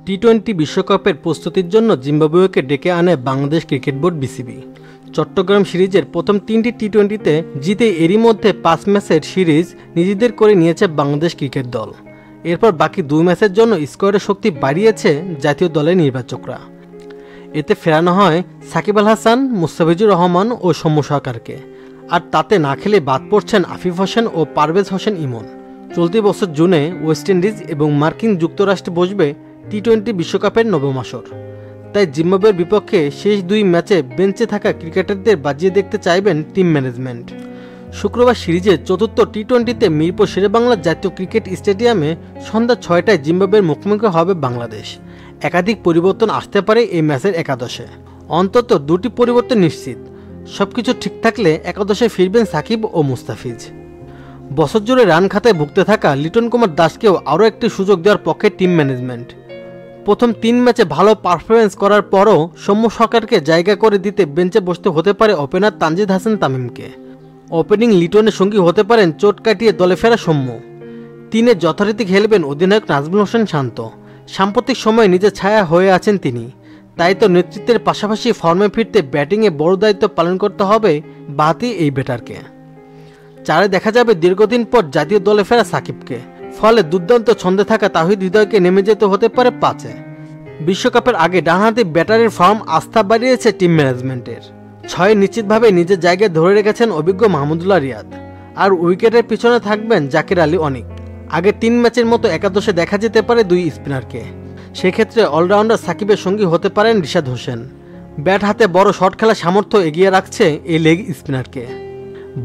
টি-20 বিশ্বকাপের প্রস্তুতির জন্য জিম্বাবুয়েকে ডেকে আনে Bangladesh cricket board BCB. Chattogram সিরিজের প্রথম 3টি টি-20তে জিতে এরই মধ্যে 5 ম্যাচের সিরিজ নিজেদের করে নিয়েছে বাংলাদেশ ক্রিকেট দল। এরপর বাকি 2 ম্যাচের জন্য স্কোয়াডের শক্তি বাড়িয়েছে জাতীয় দলের নির্বাচকরা। এতে ফেরানো হয় সাকিব আল হাসান, মুস্তাফিজুর রহমান ও সৌম্য সরকারকে। আর তাতে না খেলে বাদ পড়ছেন আফিফ হোসেন ও পারভেজ হোসেন ইমন। চলতি বছর জুনে ওয়েস্ট ইন্ডিজ এবং মার্কিন যুক্তরাষ্ট্রে বসবে টি-20 বিশ্বকাপের নবম আসর। তাই জিম্বাবুয়ের বিপক্ষে শেষ 2 ম্যাচে বেঞ্চে থাকা ক্রিকেটারদের বাজিয়ে দেখতে চাইবেন টিম ম্যানেজমেন্ট। শুক্রবার সিরিজের চতুর্থ টি-20তে মিরপুর শেরেবাংলা জাতীয় ক্রিকেট স্টেডিয়ামে সন্ধ্যা 6টায় জিম্বাবুয়ের মুখোমুখি হবে বাংলাদেশ। একাধিক পরিবর্তন আসতে পারে এই ম্যাচের একাদশে। অন্তত 2টি পরিবর্তন নিশ্চিত। সবকিছু ঠিক থাকলে একাদশে ফিরবেন সাকিব ও মুস্তাফিজ। বছর জুড়ে রান খাতায় ভুগতে থাকা লিটন কুমার দাসকেও আরও একটি সুযোগ দেওয়ার পক্ষে টিম ম্যানেজমেন্ট। প্রথম 3 ম্যাচে ভালো পারফরমেন্স করার পরও সৌম্য সরকারকে জায়গা করে দিতে বেঞ্চে বসতে হতে পারে ওপেনার তানজিদ হাসান তামিমকে। ওপেনিং লিটনের সঙ্গী হতে পারেন চোট কাটিয়ে দলে ফেরা সৌম্য। 3-এ যথারীতি খেলবেন অধিনায়ক নাজমুল হোসেন শান্ত। সাম্প্রতিক সময়ে নিজের ছায়া হয়ে আছেন তিনি। তাই তো নেতৃত্বের পাশাপাশি ফর্মে ফিরতে ব্যাটিংয়ে বড় দায়িত্ব পালন করতে হবে বাহাতি এই ব্যাটারকে। 4-এ দেখা যাবে দীর্ঘদিন পর জাতীয় দলে ফেরা সাকিবকে। ফলে দুর্দান্ত ছন্দে থাকা তাহিদ হৃদয়কে নেমে যেতে হতে পারে 5-এ। বিশ্বকাপের আগে ডানহাতি ব্যাটারের ফর্ম আস্থা বাড়িয়েছে টিম ম্যানেজমেন্টের। 6-এ নিশ্চিতভাবে নিজের জায়গায় ধরে রেখেছেন অভিজ্ঞ মাহমুদুল্লাহ রিয়াদ। আর উইকেটের পিছনে থাকবেন জাকির আলী অনিক। আগে 3 ম্যাচের মতো একাদশে দেখা যেতে পারে 2 স্পিনারকে। সেক্ষেত্রে অলরাউন্ডার সাকিবের সঙ্গী হতে পারেন রিশাদ হোসেন। ব্যাট হাতে বড় শট খেলার সামর্থ্য এগিয়ে রাখছে এই লেগ স্পিনারকে।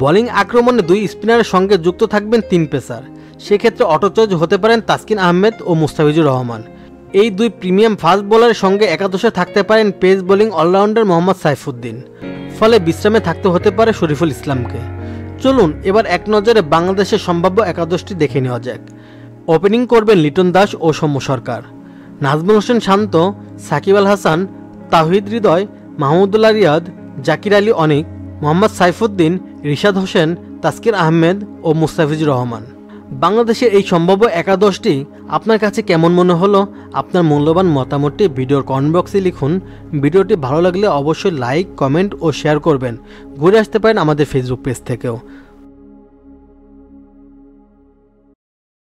বোলিং আক্রমণে 2 স্পিনারের সঙ্গে যুক্ত থাকবেন 3 পেসার। সেক্ষেত্রে অটো চয়েস হতে পারেন তাসকিন আহমেদ ও মুস্তাফিজুর রহমান। এই 2 প্রিমিয়াম ফাস্ট বোলারের সঙ্গে একাদশে থাকতে পারেন pace bowling allrounder Mohammad Saifuddin. ফলে বিশ্রামে থাকতে হতে পারে শরীফুল ইসলামকে। চলুন এবার এক নজরে বাংলাদেশের সম্ভাব্য একাদশটি দেখে নেওয়া যাক। ওপেনিং করবেন লিটন দাস ও সৌম্য সরকার। নাজমুল হোসেন শান্ত, সাকিব আল হাসান, তাহিদ হৃদয়, মাহমুদুল্লাহ রিয়াদ, জাকির আলী অনিক, মোহাম্মদ সাইফুদ্দিন, রিশাদ হোসেন, তাসকিন আহমেদ ও মুস্তাফিজুর রহমান। বাংলাদেশের এই সম্ভাব্য একাদশটি আপনার কাছে কেমন মনে হলো? আপনার মূল্যবান মতামতটি ভিডিওর কমেন্ট বক্সে লিখুন। ভিডিওটি ভালো লাগলে অবশ্যই লাইক, কমেন্ট ও শেয়ার করবেন। ঘুরে আসতে পারেন আমাদের ফেসবুক পেজ থেকেও।